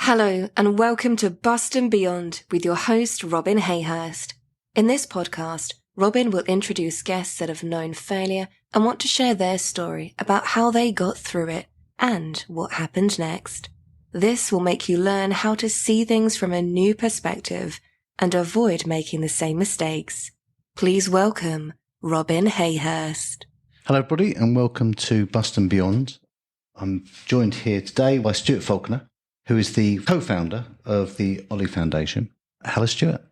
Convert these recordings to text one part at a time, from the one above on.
Hello and welcome to Bust and Beyond with your host Robin Hayhurst. In this podcast, Robin will introduce guests that have known failure and want to share their story about how they got through it and what happened next. This will make you learn how to see things from a new perspective and avoid making the same mistakes. Please welcome Robin Hayhurst. Hello everybody and welcome to Bust and Beyond. I'm joined here today by Stuart Falconer, who is the co-founder of the OLLIE Foundation. Hello, Stuart.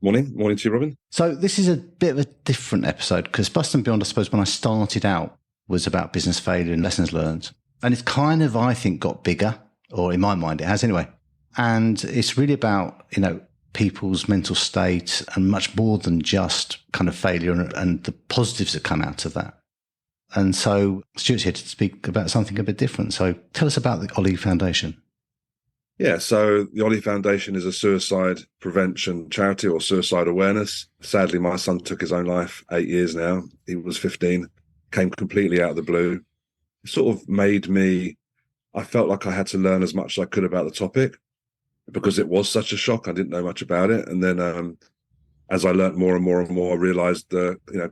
Morning to you, Robin. So this is a bit of a different episode because Bust and Beyond, I suppose, when I started out was about business failure and lessons learned. And it's kind of, I think, got bigger, or in my mind it has anyway. And it's really about, people's mental state and much more than just kind of failure and the positives that come out of that. And so Stuart's here to speak about something a bit different. So tell us about the OLLIE Foundation. Yeah, so the OLLIE Foundation is a suicide prevention charity or suicide awareness. Sadly, my son took his own life 8 years now. He was 15, came completely out of the blue. It sort of made me, I felt like I had to learn as much as I could about the topic because it was such a shock. I didn't know much about it. And then as I learned more and more and more, I realized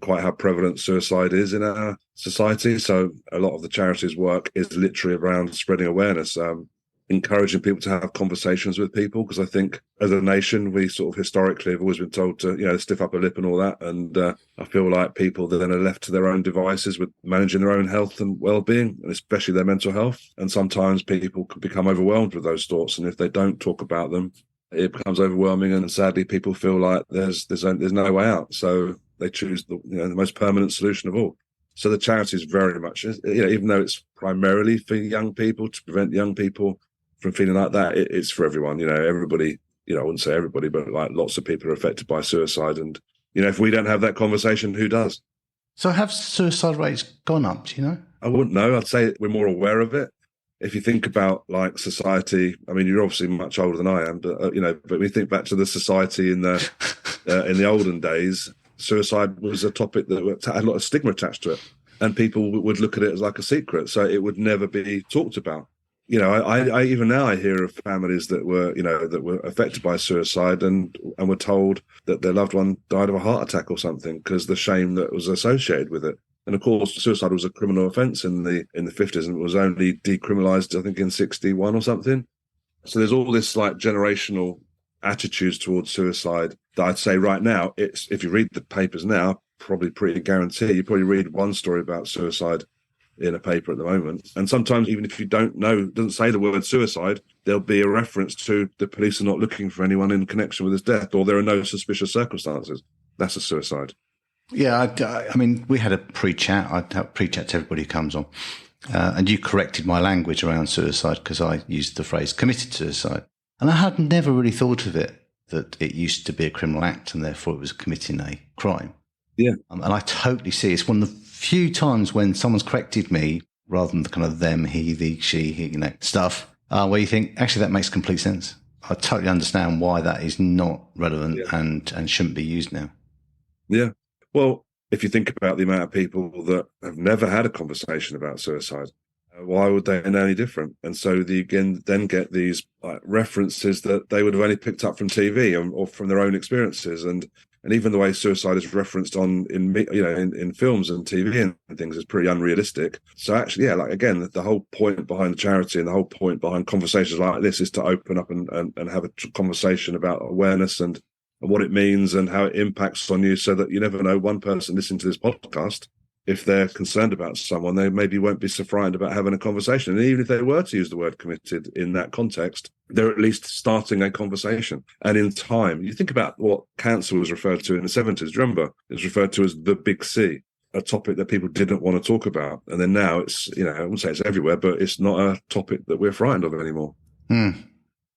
quite how prevalent suicide is in our society. So a lot of the charity's work is literally around spreading awareness, encouraging people to have conversations with people, because I think as a nation, we sort of historically have always been told to, stiff upper lip and all that. And I feel like people then are left to their own devices with managing their own health and well-being, and especially their mental health. And sometimes people can become overwhelmed with those thoughts. And if they don't talk about them, it becomes overwhelming. And sadly, people feel like there's no way out. So they choose the most permanent solution of all. So the charity is very much, even though it's primarily for young people, to prevent young people from feeling like that, it's for everyone. Everybody, I wouldn't say everybody, but like lots of people are affected by suicide. And, if we don't have that conversation, who does? So have suicide rates gone up, do you know? I wouldn't know. I'd say we're more aware of it. If you think about like society, I mean, you're obviously much older than I am, but, but we think back to the society in the olden days, suicide was a topic that had a lot of stigma attached to it. And people would look at it as like a secret. So it would never be talked about. I even now I hear of families that were affected by suicide and were told that their loved one died of a heart attack or something because the shame that was associated with it. And of course, suicide was a criminal offence in the 50s and it was only decriminalised, I think, in 61 or something. So there's all this like generational attitudes towards suicide that I'd say right now, it's, if you read the papers now, probably pretty guarantee you probably read one story about suicide in a paper at the moment. And sometimes even if you don't know, doesn't say the word suicide, there'll be a reference to the police are not looking for anyone in connection with his death, or there are no suspicious circumstances. That's a suicide. Yeah, I mean, we had a pre-chat. I'd have a pre-chat to everybody who comes on. And you corrected my language around suicide because I used the phrase committed suicide. And I had never really thought of it, that it used to be a criminal act and therefore it was committing a crime. Yeah. And I totally see it's one of the few times when someone's corrected me rather than the kind of them, he, the, she, he, stuff, where you think, actually, that makes complete sense. I totally understand why that is not relevant and shouldn't be used now. Yeah. Well, if you think about the amount of people that have never had a conversation about suicide, why would they know any different? And so then get these references that they would have only picked up from TV or from their own experiences. And even the way suicide is referenced in films and TV and things is pretty unrealistic. So actually, again, the whole point behind the charity and the whole point behind conversations like this is to open up and have a conversation about awareness and what it means and how it impacts on you, so that you never know, one person listening to this podcast, if they're concerned about someone, they maybe won't be so frightened about having a conversation. And even if they were to use the word committed in that context, they're at least starting a conversation. And in time, you think about what cancer was referred to in the 70s. Do you remember? It was referred to as the big C, a topic that people didn't want to talk about. And then now it's, I wouldn't say it's everywhere, but it's not a topic that we're frightened of anymore.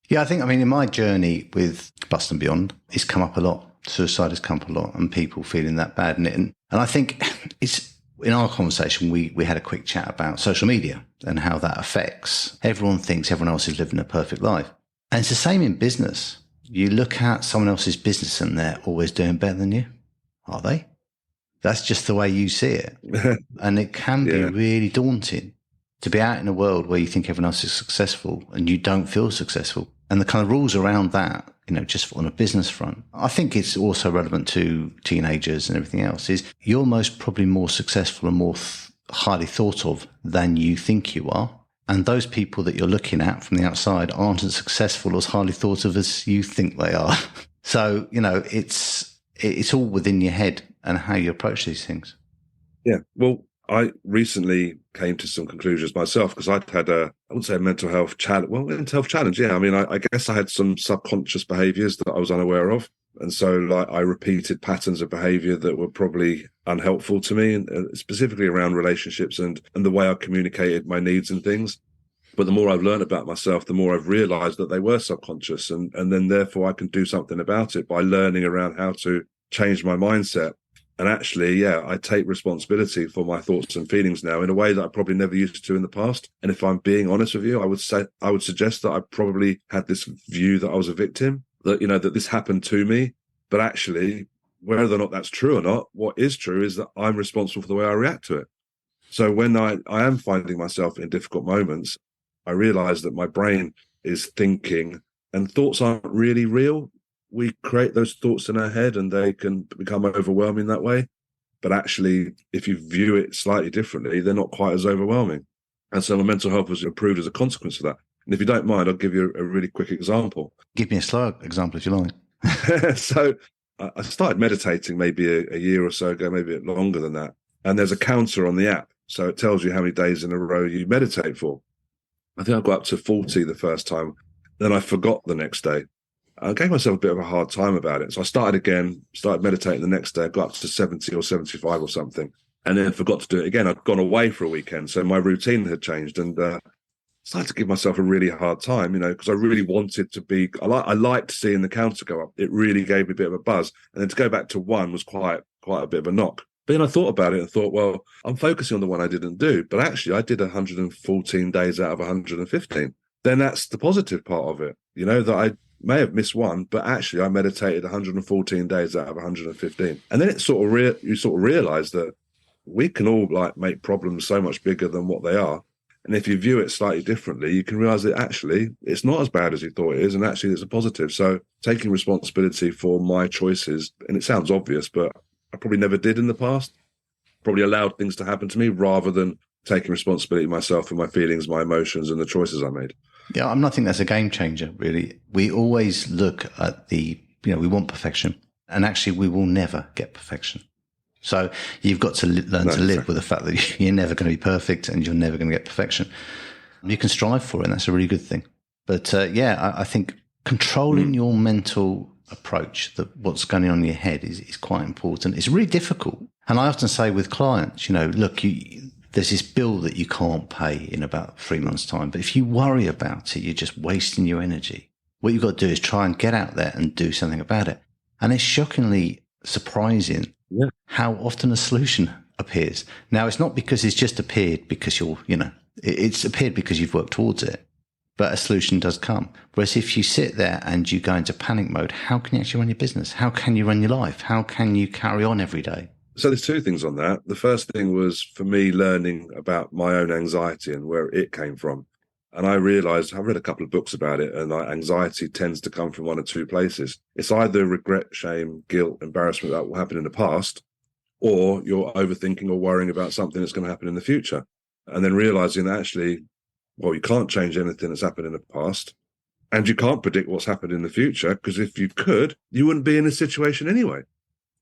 Yeah, in my journey with Bust and Beyond, it's come up a lot. Suicide has come up a lot and people feeling that bad. And I think it's, in our conversation, we had a quick chat about social media and how that affects. Everyone thinks everyone else is living a perfect life. And it's the same in business. You look at someone else's business and they're always doing better than you. Are they? That's just the way you see it. And it can be really daunting. to be out in a world where you think everyone else is successful and you don't feel successful. And the kind of rules around that, just on a business front, I think it's also relevant to teenagers and everything else, is you're most probably more successful and more highly thought of than you think you are. And those people that you're looking at from the outside aren't as successful or as highly thought of as you think they are. So, it's all within your head and how you approach these things. Yeah. Well, I recently came to some conclusions myself because I'd had I wouldn't say a mental health challenge. Well, mental health challenge, yeah. I mean, I guess I had some subconscious behaviours that I was unaware of. And so I repeated patterns of behaviour that were probably unhelpful to me, and specifically around relationships and the way I communicated my needs and things. But the more I've learned about myself, the more I've realised that they were subconscious. And then therefore I can do something about it by learning around how to change my mindset. And actually, I take responsibility for my thoughts and feelings now in a way that I probably never used to in the past. And if I'm being honest with you, I would suggest that I probably had this view that I was a victim, that, that this happened to me. But actually, whether or not that's true or not, what is true is that I'm responsible for the way I react to it. So when I am finding myself in difficult moments, I realize that my brain is thinking, and thoughts aren't really real. We create those thoughts in our head and they can become overwhelming that way. But actually, if you view it slightly differently, they're not quite as overwhelming. And so my mental health was improved as a consequence of that. And if you don't mind, I'll give you a really quick example. Give me a slow example if you like. So I started meditating maybe a year or so ago, maybe a bit longer than that. And there's a counter on the app. So it tells you how many days in a row you meditate for. I think I got up to 40 the first time. Then I forgot the next day. I gave myself a bit of a hard time about it. So I started meditating the next day. I got up to 70 or 75 or something, and then forgot to do it again. I'd gone away for a weekend, so my routine had changed, and started to give myself a really hard time, because I really wanted to be, I liked seeing the counter go up. It really gave me a bit of a buzz. And then to go back to 1 was quite a bit of a knock. But then I thought about it and thought, well, I'm focusing on the one I didn't do, but actually I did 114 days out of 115. Then that's the positive part of it, that I may have missed 1, but actually I meditated 114 days out of 115. And then it you sort of realize that we can all make problems so much bigger than what they are. And if you view it slightly differently, you can realize that actually it's not as bad as you thought it is. And actually it's a positive. So taking responsibility for my choices, and it sounds obvious, but I probably never did in the past, probably allowed things to happen to me rather than taking responsibility myself for my feelings, my emotions, and the choices I made. Yeah, I think that's a game changer, really. We always look at we want perfection, and actually we will never get perfection. So you've got to learn to live with the fact that you're never going to be perfect and you're never going to get perfection. You can strive for it, and that's a really good thing. But I think controlling your mental approach, what's going on in your head is quite important. It's really difficult. And I often say with clients, look, there's this bill that you can't pay in about 3 months' time. But if you worry about it, you're just wasting your energy. What you've got to do is try and get out there and do something about it. And it's shockingly surprising how often a solution appears. Now, it's not because it's just appeared because it's appeared because you've worked towards it. But a solution does come. Whereas if you sit there and you go into panic mode, how can you actually run your business? How can you run your life? How can you carry on every day? So there's 2 things on that. The first thing was for me learning about my own anxiety and where it came from. And I realized, I read a couple of books about it, and anxiety tends to come from 1 or 2 places. It's either regret, shame, guilt, embarrassment that will happen in the past, or you're overthinking or worrying about something that's going to happen in the future. And then realizing that actually, well, you can't change anything that's happened in the past, and you can't predict what's happened in the future, because if you could, you wouldn't be in this situation anyway.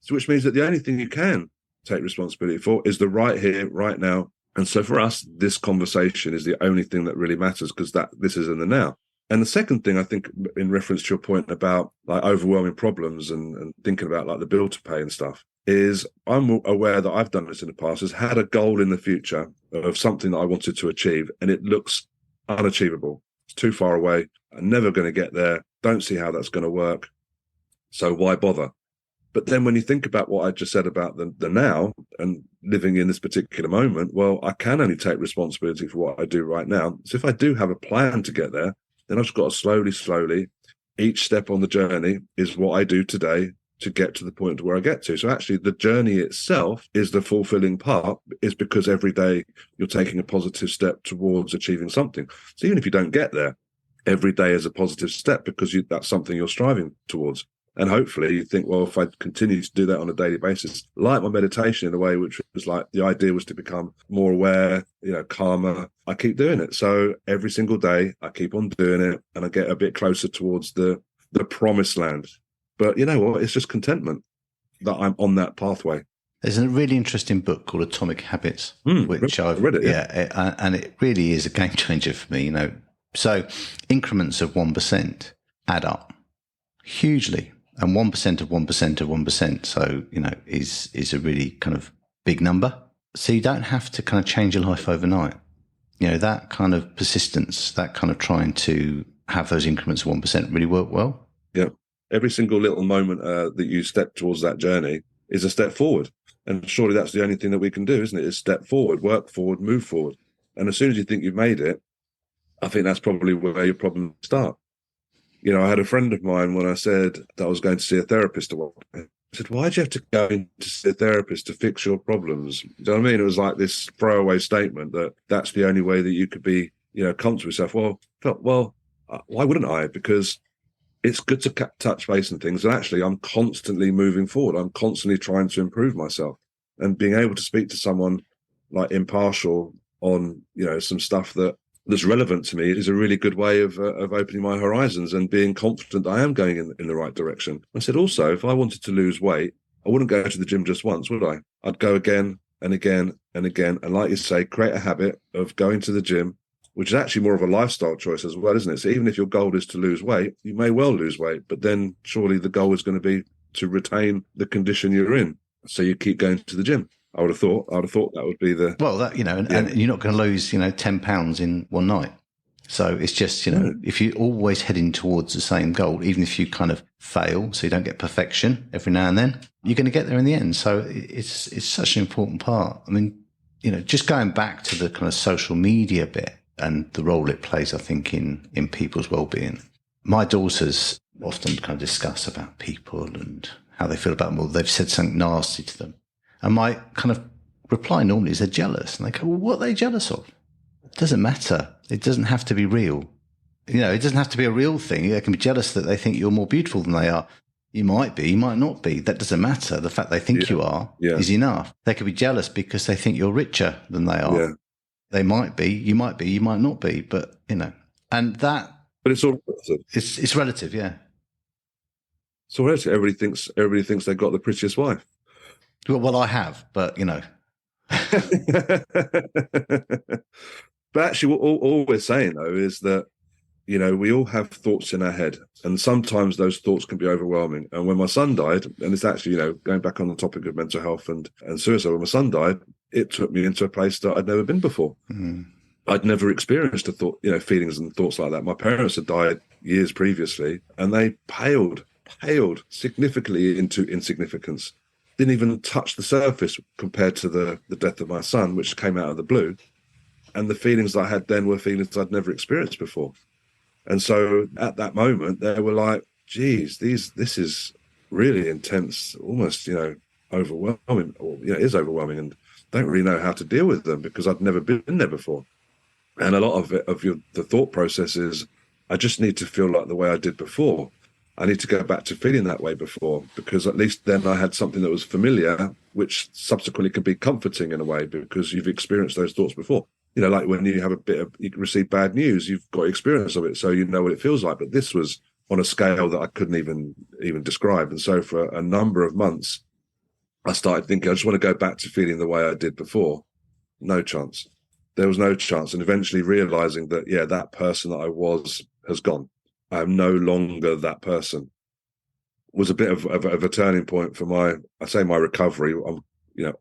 So which means that the only thing you can take responsibility for is the right here, right now. And so for us, this conversation is the only thing that really matters, because this is in the now. And the second thing, I think, in reference to your point about overwhelming problems and thinking about the bill to pay and stuff, is I'm aware that I've done this in the past, has had a goal in the future of something that I wanted to achieve, and it looks unachievable. It's too far away. I'm never going to get there. Don't see how that's going to work. So why bother? But then when you think about what I just said about the now and living in this particular moment, well, I can only take responsibility for what I do right now. So if I do have a plan to get there, then I've just got to slowly, each step on the journey is what I do today to get to the point where I get to. So actually the journey itself is the fulfilling part, is because every day you're taking a positive step towards achieving something. So even if you don't get there, every day is a positive step because that's something you're striving towards. And hopefully you think, well, if I continue to do that on a daily basis, like my meditation in a way, which was like the idea was to become more aware, calmer, I keep doing it. So every single day I keep on doing it and I get a bit closer towards the promised land. But you know what? It's just contentment that I'm on that pathway. There's a really interesting book called Atomic Habits, which I've read it. Yeah, and it really is a game changer for me. So increments of 1% add up hugely, and 1% of 1% of 1%. So is a really kind of big number. So you don't have to kind of change your life overnight. That kind of persistence, that kind of trying to have those increments of 1% really work well. Yeah. Every single little moment that you step towards that journey is a step forward. And surely that's the only thing that we can do, isn't it? Is step forward, work forward, move forward. And as soon as you think you've made it, I think that's probably where your problems start. I had a friend of mine when I said that I was going to see a therapist a while ago. I said, why do you have to go in to see a therapist to fix your problems? Do you know what I mean? It was like this throwaway statement that that's the only way that you could be, comfortable with yourself. Well, why wouldn't I? Because it's good to touch base and things. And actually, I'm constantly moving forward. I'm constantly trying to improve myself. And being able to speak to someone like impartial on, some stuff that's relevant to me is a really good way of opening my horizons and being confident that I am going in the right direction. I said also, if I wanted to lose weight, I wouldn't go to the gym just once, would I? I'd go again and again and again. And like you say, create a habit of going to the gym, which is actually more of a lifestyle choice as well, isn't it? So even if your goal is to lose weight, you may well lose weight, but then surely the goal is going to be to retain the condition you're in. So you keep going to the gym. I would have thought that would be the... Well, that, and you're not going to lose, 10 pounds in one night. So it's just, if you're always heading towards the same goal, even if you kind of fail, so you don't get perfection every now and then, you're going to get there in the end. So it's such an important part. I mean, just going back to the kind of social media bit, and the role it plays, I think, in people's well-being. My daughters often kind of discuss about people and how they feel about them, or they've said something nasty to them. And my kind of reply normally is they're jealous. And they go, well, what are they jealous of? It doesn't matter. It doesn't have to be real. It doesn't have to be a real thing. They can be jealous that they think you're more beautiful than they are. You might be, you might not be. That doesn't matter. The fact they think you are is enough. They could be jealous because they think you're richer than they are. Yeah. They might be, you might not be, but, and that... But it's all relative. It's relative, yeah. It's all relative. Everybody thinks they've got the prettiest wife. Well, I have, but, But actually, all we're saying, though, is that, we all have thoughts in our head, and sometimes those thoughts can be overwhelming. And when my son died, and it's actually, going back on the topic of mental health and suicide, when my son died, it took me into a place that I'd never been before. Mm. I'd never experienced a thought, feelings and thoughts like that. My parents had died years previously, and they paled significantly into insignificance. Didn't even touch the surface compared to the death of my son, which came out of the blue. And the feelings I had then were feelings I'd never experienced before. And so at that moment, they were like, geez, this is really intense, almost, overwhelming, or, it is overwhelming, and don't really know how to deal with them because I'd never been there before. And a lot of it, the thought process is, I just need to feel like the way I did before. I need to go back to feeling that way before, because at least then I had something that was familiar, which subsequently can be comforting in a way because you've experienced those thoughts before. Like when you have you receive bad news, you've got experience of it, so you know what it feels like. But this was on a scale that I couldn't even describe. And so for a number of months, I started thinking, I just want to go back to feeling the way I did before. No chance. There was no chance. And eventually realizing that, that person that I was has gone. I am no longer that person. Was a bit of a turning point for my recovery. I'm,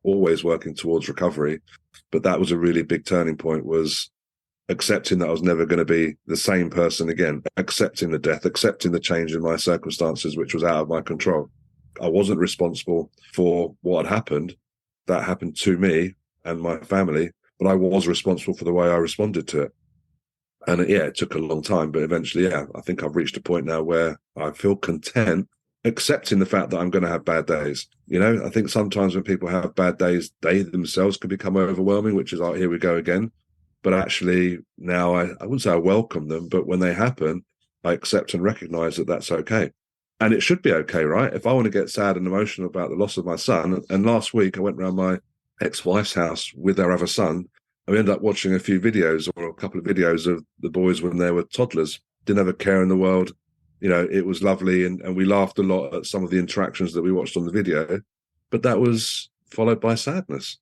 always working towards recovery, but that was a really big turning point, was accepting that I was never going to be the same person again, accepting the death, accepting the change in my circumstances, which was out of my control. I wasn't responsible for what had happened. That happened to me and my family, but I was responsible for the way I responded to it. And it took a long time, but eventually, I think I've reached a point now where I feel content accepting the fact that I'm going to have bad days. I think sometimes when people have bad days, they themselves can become overwhelming, which is like, here we go again. But actually now I wouldn't say I welcome them, but when they happen, I accept and recognize that that's okay. And it should be okay, right? If I want to get sad and emotional about the loss of my son, and last week I went around my ex-wife's house with our other son, and we ended up watching a few videos or a couple of videos of the boys when they were toddlers. Didn't have a care in the world. It was lovely, and we laughed a lot at some of the interactions that we watched on the video, but that was followed by sadness.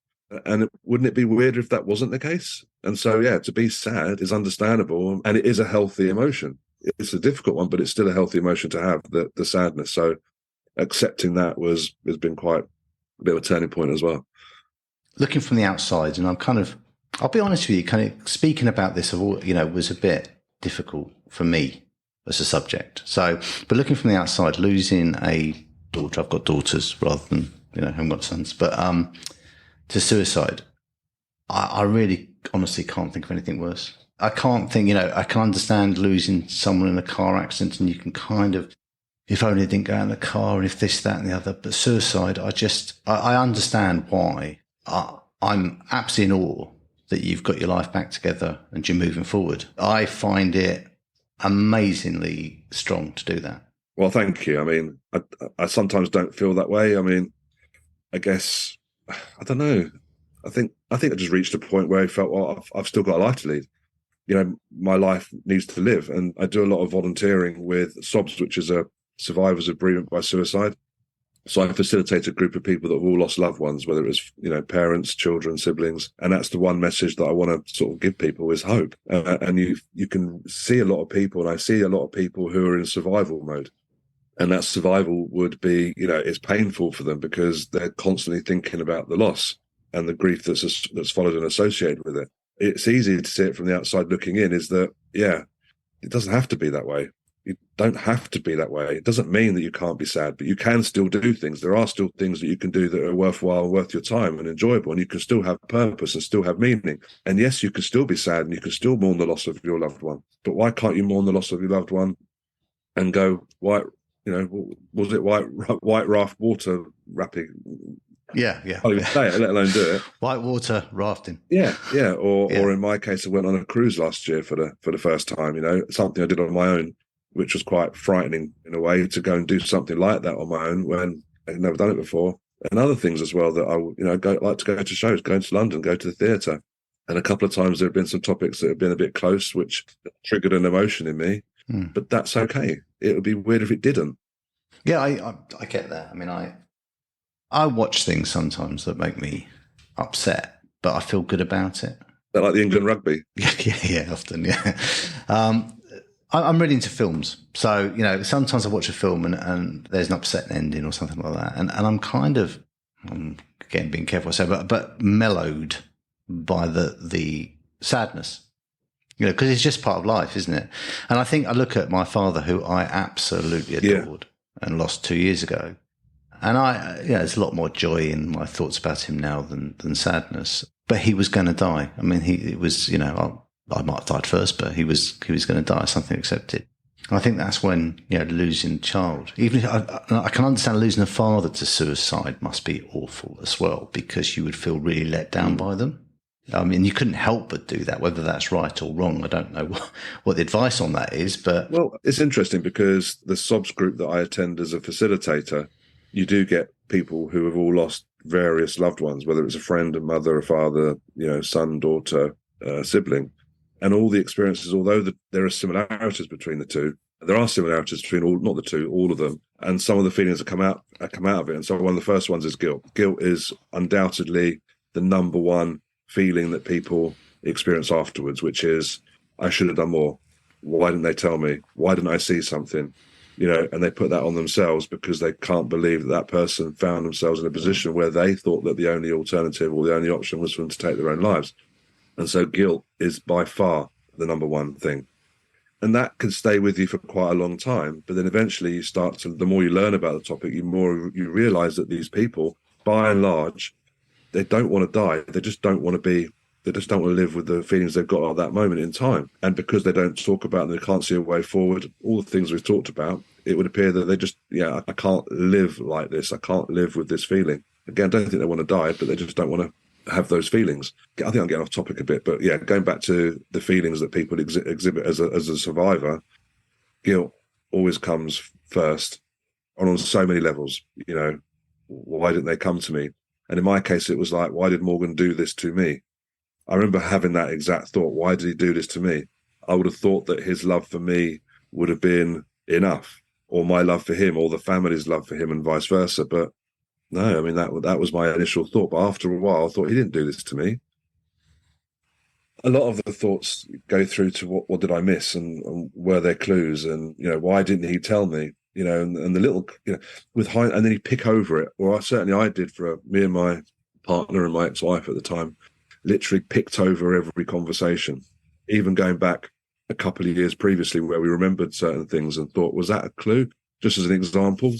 And wouldn't it be weird if that wasn't the case? And so, yeah, to be sad is understandable, and it is a healthy emotion. It's a difficult one, but it's still a healthy emotion to have, the sadness. So accepting that has been quite a bit of a turning point as well. Looking from the outside, and I'll be honest with you, kind of speaking about this, was a bit difficult for me as a subject. So, but looking from the outside, losing a daughter, I've got daughters rather than, I haven't got sons, but to suicide, I really honestly can't think of anything worse. I can't think, I can understand losing someone in a car accident, and you can kind of, if only they didn't go out in the car, and if this, that, and the other. But suicide, I understand why. I'm absolutely in awe that you've got your life back together and you're moving forward. I find it amazingly strong to do that. Well, thank you. I mean, I sometimes don't feel that way. I mean, I guess, I don't know. I think I just reached a point where I felt, well, I've still got a life to lead. My life needs to live. And I do a lot of volunteering with SOBS, which is a survivors of bereavement by suicide. So I facilitate a group of people that have all lost loved ones, whether it's, parents, children, siblings. And that's the one message that I want to sort of give people is hope. And you can see a lot of people, and I see a lot of people who are in survival mode. And that survival would be, it's painful for them because they're constantly thinking about the loss and the grief that's followed and associated with it. It's easy to see it from the outside looking in, is that, yeah, it doesn't have to be that way. You don't have to be that way. It doesn't mean that you can't be sad, but you can still do things. There are still things that you can do that are worthwhile, worth your time and enjoyable, and you can still have purpose and still have meaning. And yes, you can still be sad and you can still mourn the loss of your loved one. But why can't you mourn the loss of your loved one and go, was it white raft water rapping? Yeah. I can't even say it, let alone do it. Whitewater rafting. Yeah. Or in my case, I went on a cruise last year for the first time. Something I did on my own, which was quite frightening in a way, to go and do something like that on my own when I'd never done it before. And other things as well that I like to go to shows, going to London, go to the theatre. And a couple of times there have been some topics that have been a bit close, which triggered an emotion in me. But that's okay. It would be weird if it didn't. Yeah, I get that. I mean, I watch things sometimes that make me upset, but I feel good about it. That like the England rugby? Yeah, often, yeah. I'm really into films. So, sometimes I watch a film and there's an upsetting ending or something like that. And I'm kind of, again, being careful I say, but mellowed by the sadness. Because it's just part of life, isn't it? And I think I look at my father, who I absolutely adored and lost 2 years ago. And there's a lot more joy in my thoughts about him now than sadness. But he was going to die. I mean, it was, I might have died first, but he was going to die, something accepted. And I think that's when, losing a child, even if I can understand losing a father to suicide must be awful as well, because you would feel really let down by them. I mean, you couldn't help but do that, whether that's right or wrong. I don't know what the advice on that is, but... Well, it's interesting because the SOBS group that I attend as a facilitator, you do get people who have all lost various loved ones, whether it's a friend, a mother, a father, son, daughter, sibling. And all the experiences, although there are similarities between the two, there are similarities between all of them. And some of the feelings that come out of it. And so one of the first ones is guilt. Guilt is undoubtedly the number one feeling that people experience afterwards, which is, I should have done more. Why didn't they tell me? Why didn't I see something? And they put that on themselves because they can't believe that person found themselves in a position where they thought that the only alternative or the only option was for them to take their own lives. And so guilt is by far the number one thing. And that can stay with you for quite a long time. But then eventually the more you learn about the topic, the more you realize that these people, by and large, they don't want to die. They just don't want to be They just don't want to live with the feelings they've got at that moment in time. And because they don't talk about them, they can't see a way forward, all the things we've talked about, it would appear that they just, I can't live like this. I can't live with this feeling. Again, I don't think they want to die, but they just don't want to have those feelings. I think I'm getting off topic a bit, but yeah, going back to the feelings that people exhibit as a survivor, guilt always comes first on so many levels. Why didn't they come to me? And in my case, it was like, why did Morgan do this to me? I remember having that exact thought. Why did he do this to me? I would have thought that his love for me would have been enough, or my love for him, or the family's love for him, and vice versa. But no, I mean, that was my initial thought. But after a while, I thought, he didn't do this to me. A lot of the thoughts go through to what did I miss, and were there clues, and why didn't he tell me? And the little with high, and then you pick over it. Or certainly I did for me and my partner and my ex-wife at the time. Literally picked over every conversation, even going back a couple of years previously where we remembered certain things and thought, was that a clue? Just as an example,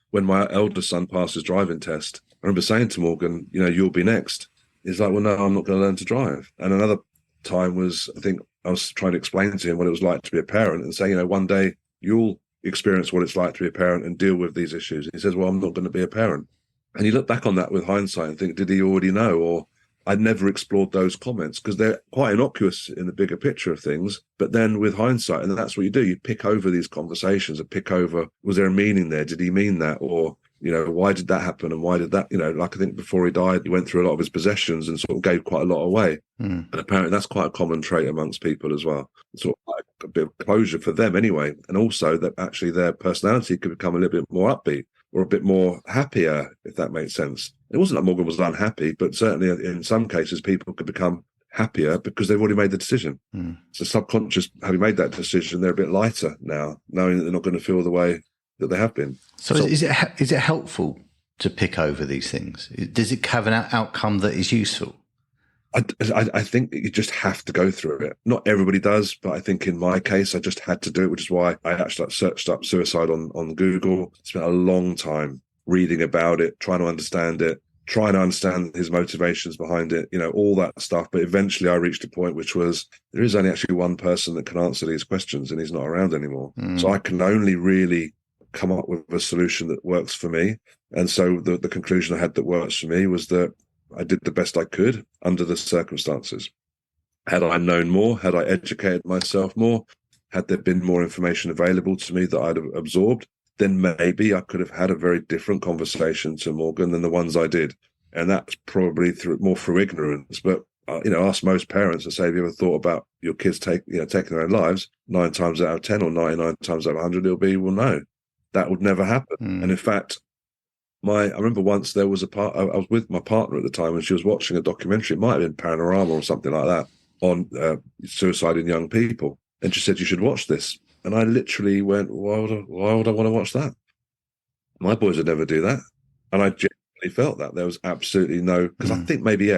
when my eldest son passed his driving test, I remember saying to Morgan, you'll be next. He's like, well, no, I'm not going to learn to drive. And another time was, I think I was trying to explain to him what it was like to be a parent and say, one day you'll experience what it's like to be a parent and deal with these issues. And he says, well, I'm not going to be a parent. And you look back on that with hindsight and think, did he already know? Or I'd never explored those comments because they're quite innocuous in the bigger picture of things. But then with hindsight, and that's what you do, you pick over these conversations and pick over, was there a meaning there? Did he mean that? Or, why did that happen? And why did that, like I think before he died, he went through a lot of his possessions and sort of gave quite a lot away. And apparently that's quite a common trait amongst people as well. Sort of like a bit of closure for them anyway. And also that actually their personality could become a little bit more upbeat or a bit more happier, if that makes sense. It wasn't that Morgan was unhappy, but certainly in some cases, people could become happier because they've already made the decision. So subconscious, having made that decision, they're a bit lighter now, knowing that they're not going to feel the way that they have been. So is it helpful to pick over these things? Does it have an outcome that is useful? I think you just have to go through it. Not everybody does, but I think in my case, I just had to do it, which is why I actually searched up suicide on Google, spent a long time reading about it, trying to understand it, trying to understand his motivations behind it, all that stuff. But eventually I reached a point which was, there is only actually one person that can answer these questions and he's not around anymore. So I can only really come up with a solution that works for me. And so the conclusion I had that works for me was that I did the best I could under the circumstances. Had I known more, had I educated myself more, had there been more information available to me that I'd have absorbed, then maybe I could have had a very different conversation to Morgan than the ones I did. And that's probably more through ignorance. But, ask most parents and say, have you ever thought about your kids taking their own lives? 9 times out of 10 or 99 times out of 100, it'll be, well, no, that would never happen. And in fact, I remember once there was I was with my partner at the time and she was watching a documentary, it might have been Panorama or something like that, on suicide in young people. And she said, you should watch this. And I literally went, why would I want to watch that? My boys would never do that. And I genuinely felt that there was absolutely no, because I think maybe,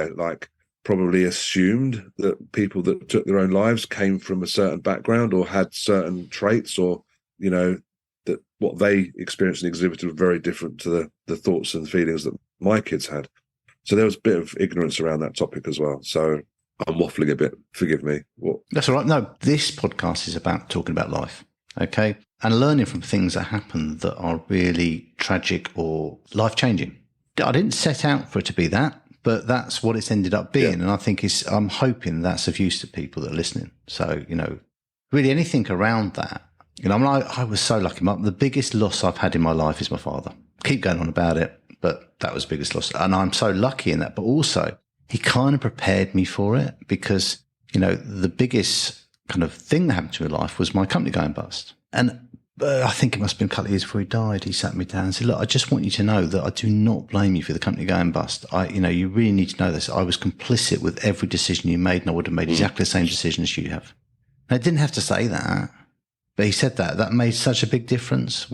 probably assumed that people that took their own lives came from a certain background or had certain traits or, that what they experienced and exhibited was very different to the thoughts and feelings that my kids had. So there was a bit of ignorance around that topic as well. So I'm waffling a bit. Forgive me. That's all right. No, this podcast is about talking about life, okay? And learning from things that happen that are really tragic or life-changing. I didn't set out for it to be that, but that's what it's ended up being. Yeah. And I think I'm hoping that's of use to people that are listening. So, really anything around that. I was so lucky. The biggest loss I've had in my life is my father. Keep going on about it, but that was the biggest loss. And I'm so lucky in that. But also, he kind of prepared me for it because, the biggest kind of thing that happened to me in life was my company going bust. And I think it must have been a couple of years before he died. He sat me down and said, look, I just want you to know that I do not blame you for the company going bust. You really need to know this. I was complicit with every decision you made and I would have made exactly the same decision as you have. And I didn't have to say that. But he said that made such a big difference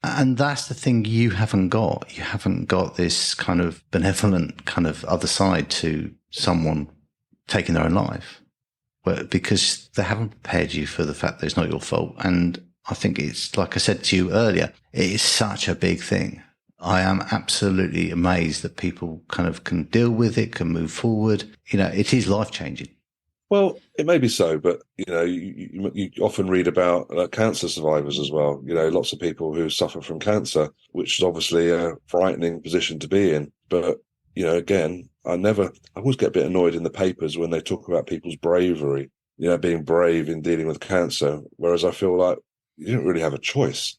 and that's the thing you haven't got. You haven't got this kind of benevolent kind of other side to someone taking their own life, because they haven't prepared you for the fact that it's not your fault. And I think it's, like I said to you earlier, it is such a big thing. I am absolutely amazed that people kind of can deal with it, can move forward. It is life-changing. Well, it may be so, but you often read about cancer survivors as well. Lots of people who suffer from cancer, which is obviously a frightening position to be in. But again, I always get a bit annoyed in the papers when they talk about people's bravery, being brave in dealing with cancer. Whereas I feel like you don't really have a choice.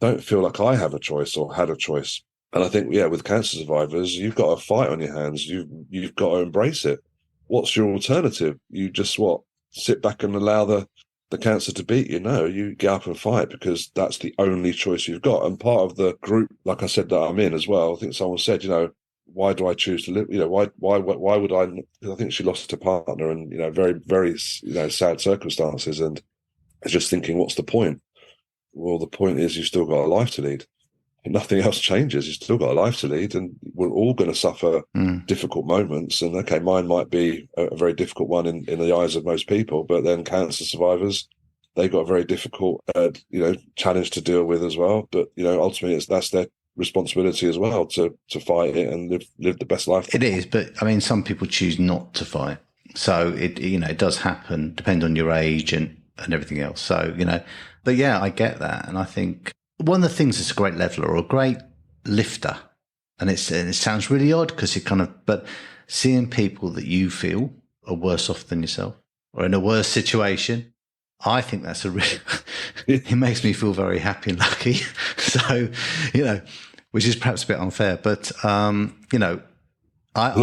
Don't feel like I have a choice or had a choice. And I think, with cancer survivors, you've got a fight on your hands. You've got to embrace it. What's your alternative? You just sit back and allow the cancer to beat you? No, you get up and fight, because that's the only choice you've got. And part of the group, like I said, that I'm in as well, I think someone said, why do I choose to live? Why would I? I think she lost her partner and, very, very, sad circumstances. And I was just thinking, what's the point? Well, the point is you've still got a life to lead. Nothing else changes. You've still got a life to lead, and we're all going to suffer difficult moments. And okay, mine might be a very difficult one in the eyes of most people, but then cancer survivors, they've got a very difficult, challenge to deal with as well. But ultimately, that's their responsibility as well to fight it and live the best life. It is, but I mean, some people choose not to fight, so it does happen, depend on your age and everything else. So but yeah, I get that, and I think. One of the things that's a great leveler or a great lifter, and it sounds really odd because but seeing people that you feel are worse off than yourself or in a worse situation, I think that's it makes me feel very happy and lucky. So, which is perhaps a bit unfair, but, I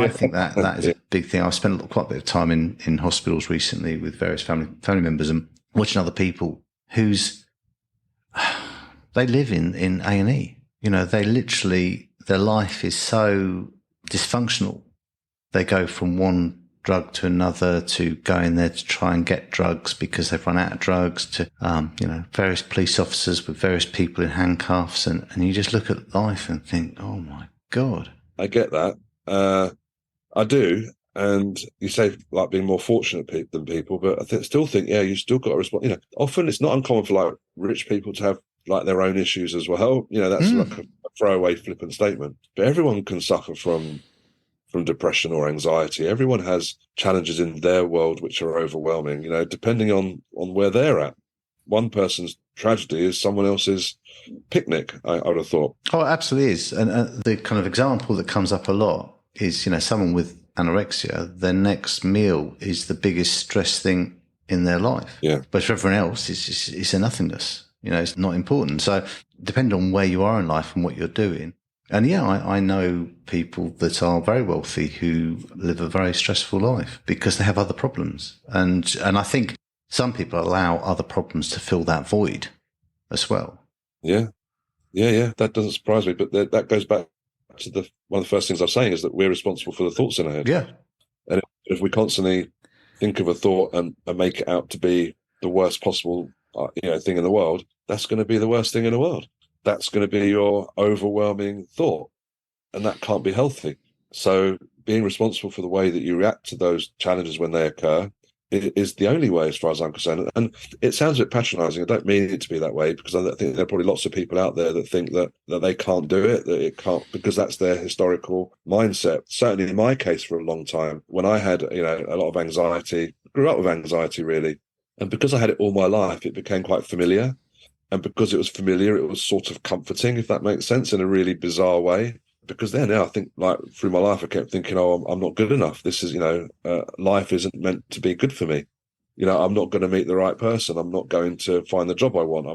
think that is a big thing. I've spent quite a bit of time in hospitals recently with various family members and watching other people they live in A&E. They literally, their life is so dysfunctional. They go from one drug to another, to going there to try and get drugs because they've run out of drugs, to, various police officers with various people in handcuffs. And you just look at life and think, oh my God. I get that. I do. And you say like being more fortunate than people, but I still think, you still got to respond. Often it's not uncommon for like rich people to have like their own issues as well. That's like a throwaway flippant statement. But everyone can suffer from depression or anxiety. Everyone has challenges in their world which are overwhelming, depending on where they're at. One person's tragedy is someone else's picnic, I would have thought. Oh, it absolutely is. And the kind of example that comes up a lot is, someone with anorexia, their next meal is the biggest stress thing in their life. Yeah. But for everyone else, it's a nothingness. It's not important. So depending on where you are in life and what you're doing. And I know people that are very wealthy who live a very stressful life because they have other problems. And I think some people allow other problems to fill that void as well. Yeah. That doesn't surprise me. But that goes back to one of the first things I was saying is that we're responsible for the thoughts in our head. Yeah. And if we constantly think of a thought and make it out to be the worst possible thing in the world, that's going to be the worst thing in the world. That's going to be your overwhelming thought, and that can't be healthy. So being responsible for the way that you react to those challenges when they occur is the only way, as far as I'm concerned. And it sounds a bit patronizing. I don't mean it to be that way, because I think there are probably lots of people out there that think that they can't do it, that it can't, because that's their historical mindset. Certainly in my case, for a long time, when I had a lot of anxiety, grew up with anxiety really, and because I had it all my life, it became quite familiar. And because it was familiar, it was sort of comforting, if that makes sense, in a really bizarre way. Because then, I think, like, through my life, I kept thinking, oh, I'm not good enough. This is, life isn't meant to be good for me. I'm not going to meet the right person. I'm not going to find the job I want.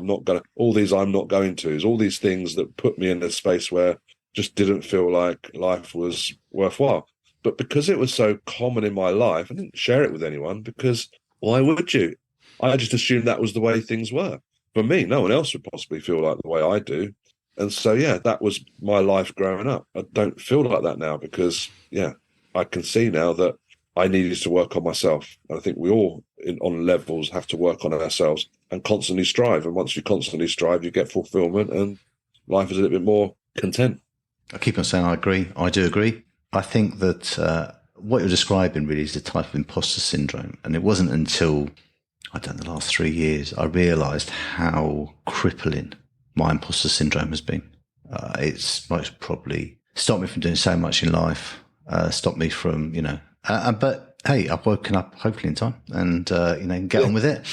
All these I'm not going to, is all these things that put me in a space where just didn't feel like life was worthwhile. But because it was so common in my life, I didn't share it with anyone, because why would you? I just assumed that was the way things were. For me, no one else would possibly feel like the way I do. And so, that was my life growing up. I don't feel like that now because, I can see now that I needed to work on myself. And I think we all, on levels, have to work on ourselves and constantly strive. And once you constantly strive, you get fulfillment and life is a little bit more content. I keep on saying I agree. I do agree. I think that what you're describing really is the type of imposter syndrome. And it wasn't until, the last 3 years, I realised how crippling my imposter syndrome has been. It's probably stopped me from doing so much in life, stopped me from, but hey, I've woken up hopefully in time and, get on with it.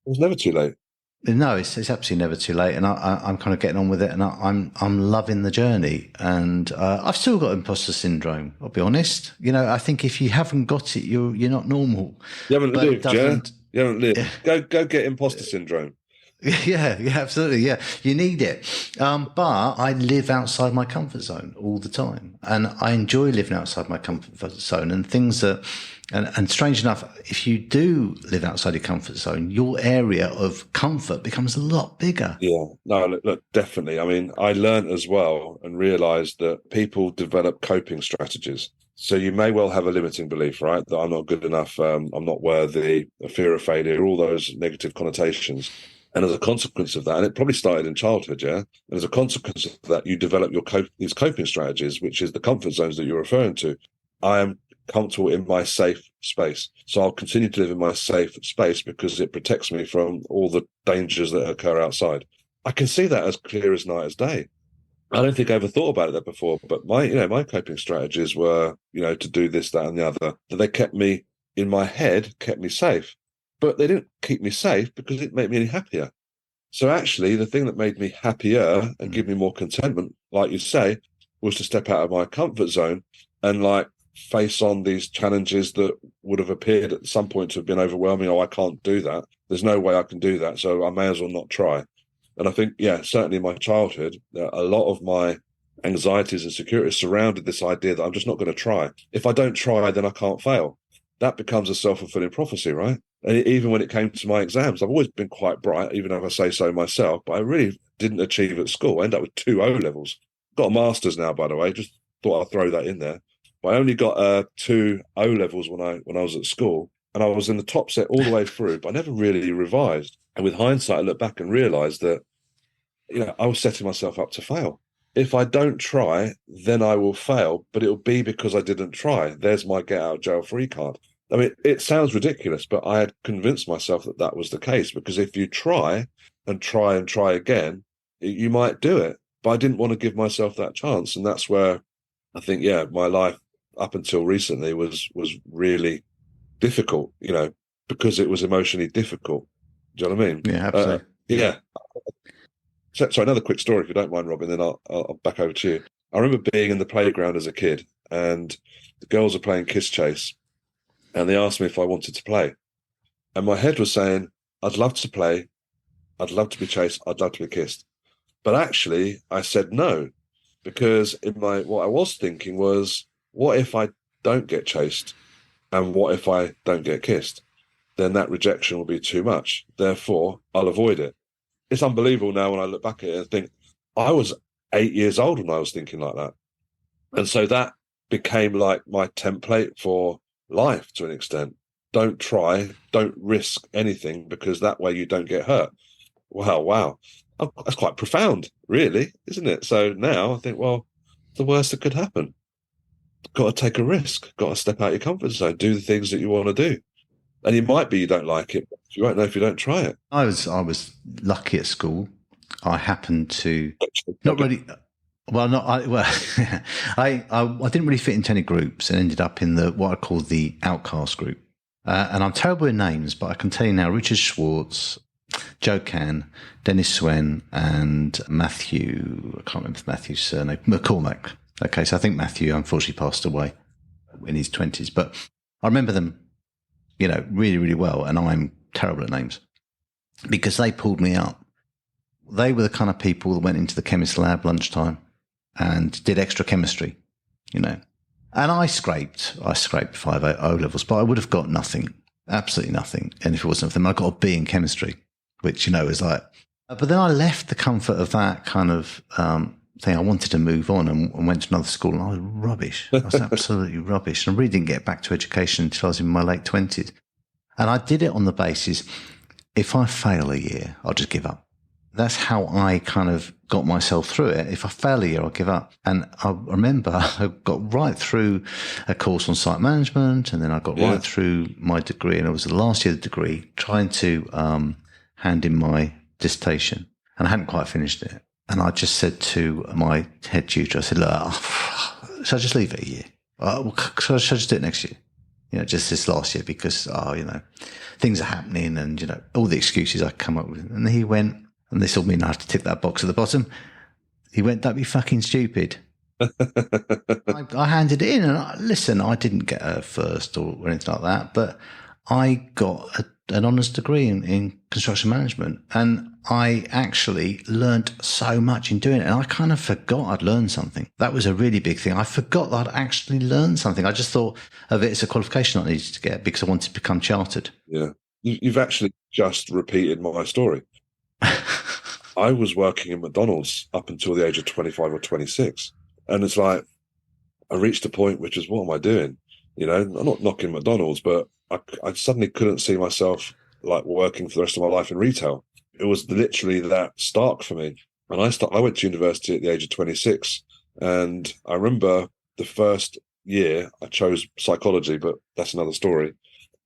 It was never too late. No, it's absolutely never too late, and I'm kind of getting on with it, and I'm loving the journey. And I've still got imposter syndrome. I'll be honest. I think if you haven't got it, you're not normal. You haven't lived, yeah. You haven't lived. Yeah. Go get imposter syndrome. Yeah, absolutely. Yeah, you need it. But I live outside my comfort zone all the time, and I enjoy living outside my comfort zone. And things that, and strange enough, if you do live outside your comfort zone, your area of comfort becomes a lot bigger. Yeah, no, look, definitely. I mean, I learned as well and realised that people develop coping strategies. So you may well have a limiting belief, right? That I'm not good enough, I'm not worthy, a fear of failure, all those negative connotations. And as a consequence of that, and it probably started in childhood, yeah? And as a consequence of that, you develop these coping strategies, which is the comfort zones that you're referring to. I am comfortable in my safe space. So I'll continue to live in my safe space because it protects me from all the dangers that occur outside. I can see that as clear as night as day. I don't think I ever thought about it before, but my coping strategies were, to do this, that, and the other. That they kept me in my head, kept me safe. But they didn't keep me safe because it didn't make me any happier. So actually, the thing that made me happier and give me more contentment, like you say, was to step out of my comfort zone and face on these challenges that would have appeared at some point to have been overwhelming. Oh, I can't do that. There's no way I can do that. So I may as well not try. And I think, certainly in my childhood, a lot of my anxieties and insecurities surrounded this idea that I'm just not going to try. If I don't try, then I can't fail. That becomes a self-fulfilling prophecy, right? And even when it came to my exams, I've always been quite bright, even if I say so myself, but I really didn't achieve at school. I ended up with 2 O-levels. Got a master's now, by the way, just thought I'd throw that in there. But I only got 2 O-levels when I was at school, and I was in the top set all the way through, but I never really revised. And with hindsight, I look back and realised that, I was setting myself up to fail. If I don't try, then I will fail, but it'll be because I didn't try. There's my get out of jail free card. I mean, it sounds ridiculous, but I had convinced myself that that was the case, because if you try and try and try again, you might do it. But I didn't want to give myself that chance. And that's where I think, my life up until recently was really difficult, because it was emotionally difficult. Do you know what I mean? Yeah, absolutely. So another quick story, if you don't mind, Robin, then I'll back over to you. I remember being in the playground as a kid, and the girls are playing Kiss Chase, and they asked me if I wanted to play. And my head was saying, I'd love to play, I'd love to be chased, I'd love to be kissed. But actually, I said no, because what I was thinking was, what if I don't get chased? And what if I don't get kissed? Then that rejection will be too much. Therefore, I'll avoid it. It's unbelievable now when I look back at it and think, I was 8 years old when I was thinking like that. And so that became like my template for life to an extent. Don't try, don't risk anything, because that way you don't get hurt. Wow. Oh, that's quite profound, really, isn't it? So now I think, well, the worst that could happen. Got to take a risk, got to step out your comfort zone, do the things that you want to do. And it might be you don't like it, but you won't know if you don't try it. I was lucky at school. I happened to not really. Well, not I. Well, I didn't really fit into any groups and ended up in what I call the outcast group. And I'm terrible with names, but I can tell you now: Richard Schwartz, Joe Can, Dennis Swen, and Matthew. I can't remember Matthew's surname. McCormack. Okay, so I think Matthew unfortunately passed away in his 20s, but I remember them, really, really well. And I'm terrible at names because they pulled me up. They were the kind of people that went into the chemist lab lunchtime and did extra chemistry, And I scraped 5 O levels, but I would have got nothing, absolutely nothing. And if it wasn't for them, I got a B in chemistry, which, is like, but then I left the comfort of that kind of, thing. I wanted to move on and went to another school, and I was rubbish. I was absolutely rubbish. And I really didn't get back to education until I was in my late 20s. And I did it on the basis, if I fail a year, I'll just give up. That's how I kind of got myself through it. If I fail a year, I'll give up. And I remember I got right through a course on site management, and then I got right through my degree, and it was the last year of the degree, trying to hand in my dissertation. And I hadn't quite finished it. And I just said to my head tutor, I said, look, should I just leave it a year? Should I just do it next year? Just this last year because, things are happening and, all the excuses I come up with. And he went, and this will mean I have to tick that box at the bottom. He went, don't be fucking stupid. I handed it in and I didn't get a first or anything like that, but I got an honours degree in construction management, and I actually learnt so much in doing it. And I kind of forgot I'd learned something. That was a really big thing. I forgot that I'd actually learned something. I just thought of it as a qualification I needed to get because I wanted to become chartered. Yeah. You've actually just repeated my story. I was working in McDonald's up until the age of 25 or 26. And it's like, I reached a point which is, what am I doing? I'm not knocking McDonald's, but I suddenly couldn't see myself like working for the rest of my life in retail. It was literally that stark for me. And I went to university at the age of 26. And I remember the first year I chose psychology, but that's another story.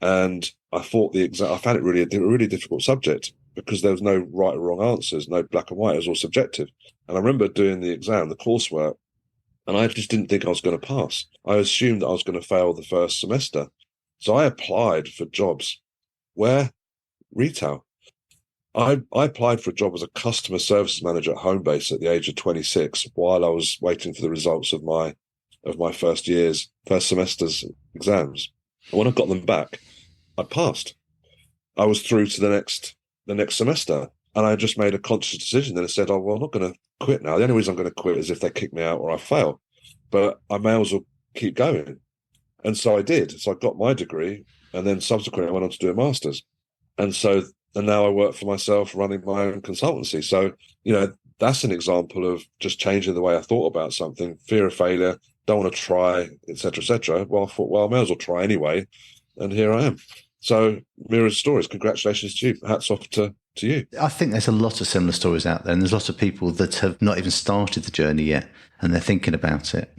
And I thought I found it really a really difficult subject because there was no right or wrong answers, no black and white. It was all subjective. And I remember doing the exam, the coursework, and I just didn't think I was going to pass. I assumed that I was going to fail the first semester. So I applied for jobs where retail. I applied for a job as a customer services manager at Homebase at the age of 26 while I was waiting for the results of my first semester's exams. And when I got them back, I passed. I was through to the next semester. And I just made a conscious decision. Then I said, oh, well, I'm not going to quit now. The only reason I'm going to quit is if they kick me out or I fail. But I may as well keep going. And so I did. So I got my degree. And then subsequently, I went on to do a master's. And now I work for myself running my own consultancy. So, that's an example of just changing the way I thought about something. Fear of failure, don't want to try, et cetera. Well, I thought, I may as well try anyway. And here I am. So mirror stories. Congratulations to you. Hats off to you. I think there's a lot of similar stories out there, and there's lots of people that have not even started the journey yet, and they're thinking about it,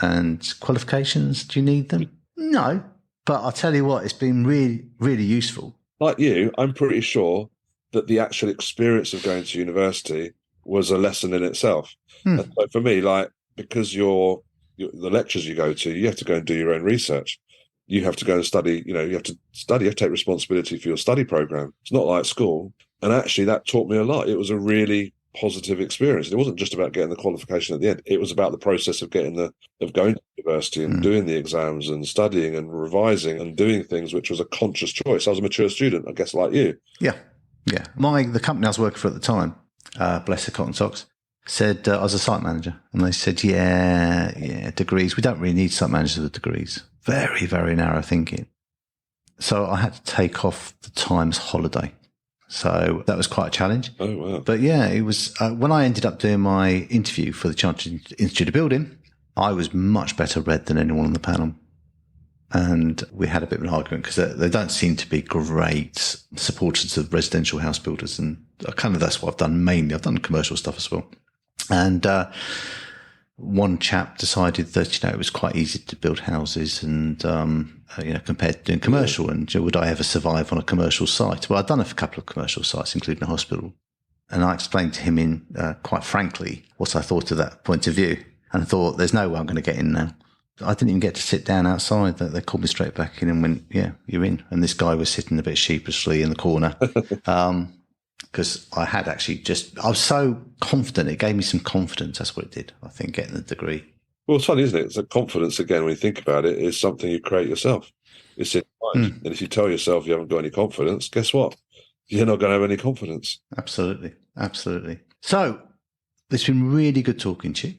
and qualifications, do you need them? No, but I'll tell you what, it's been really, really useful. Like you, I'm pretty sure that the actual experience of going to university was a lesson in itself. And so for me, because the lectures you go to, you have to go and do your own research. You have to go and study, you have to take responsibility for your study program. It's not like school. And actually that taught me a lot. It was a really positive experience. It wasn't just about getting the qualification at the end. It was about the process of going to university and doing the exams and studying and revising and doing things, which was a conscious choice. I was a mature student, I guess, like you. Yeah. Yeah. The company I was working for at the time, bless the cotton socks, said I was a site manager. And they said, yeah, degrees. We don't really need site managers with degrees. Very, very narrow thinking. So I had to take off the time's holiday. So that was quite a challenge. Oh, wow. But yeah, it was when I ended up doing my interview for the Chartered Institute of Building, I was much better read than anyone on the panel. And we had a bit of an argument because they don't seem to be great supporters of residential house builders. And kind of that's what I've done mainly. I've done commercial stuff as well. And one chap decided that, it was quite easy to build houses and, compared to doing commercial. And would I ever survive on a commercial site? Well, I'd done a couple of commercial sites, including a hospital. And I explained to him quite frankly, what I thought of that point of view. And I thought, there's no way I'm going to get in now. I didn't even get to sit down outside. They called me straight back in and went, yeah, you're in. And this guy was sitting a bit sheepishly in the corner. Because I had actually I was so confident. It gave me some confidence. That's what it did, I think, getting the degree. Well, it's funny, isn't it? It's a confidence, again, when you think about it, is something you create yourself. It's in mind. And if you tell yourself you haven't got any confidence, guess what? You're not going to have any confidence. Absolutely. Absolutely. So it's been really good talking to you.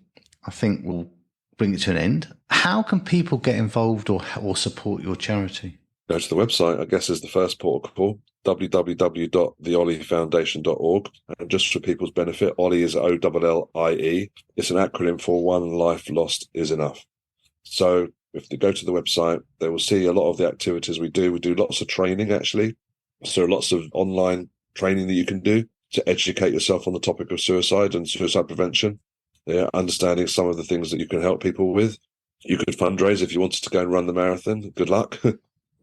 I think we'll bring it to an end. How can people get involved or support your charity? Go to the website, I guess, is the first port of call, www.theolliefoundation.org. And just for people's benefit, OLLIE is OLLIE. It's an acronym for One Life Lost is Enough. So if they go to the website, they will see a lot of the activities we do. We do lots of training, actually. So lots of online training that you can do to educate yourself on the topic of suicide and suicide prevention. Yeah, understanding some of the things that you can help people with. You could fundraise if you wanted to go and run the marathon. Good luck.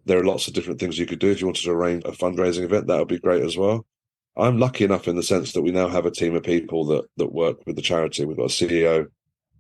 There are lots of different things you could do. If you wanted to arrange a fundraising event, that would be great as well. I'm lucky enough in the sense that we now have a team of people that work with the charity. We've got a CEO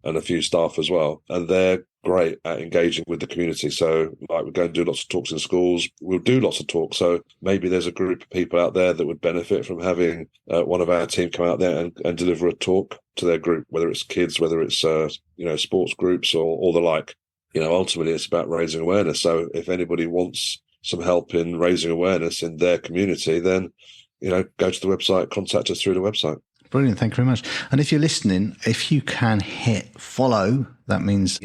and a few staff as well, and they're great at engaging with the community. So like, we're going to do lots of talks in schools. We'll do lots of talks. So maybe there's a group of people out there that would benefit from having one of our team come out there and deliver a talk to their group, whether it's kids, whether it's sports groups or the like. Ultimately it's about raising awareness. So if anybody wants some help in raising awareness in their community, then go to the website, contact us through the website. Brilliant. Thank you very much. And if you're listening, if you can hit follow, that means,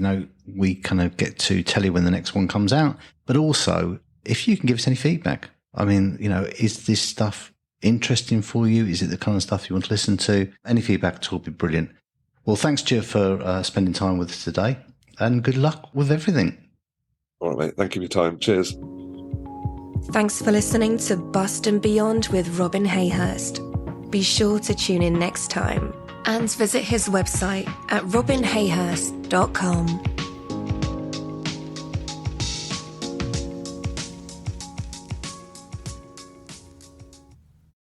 we kind of get to tell you when the next one comes out. But also, if you can give us any feedback, I mean, is this stuff interesting for you? Is it the kind of stuff you want to listen to? Any feedback at all would be brilliant. Well, thanks, Stuart, for spending time with us today, and good luck with everything. All right, mate. Thank you for your time. Cheers. Thanks for listening to Bust and Beyond with Robin Hayhurst. Be sure to tune in next time and visit his website at robinhayhurst.com.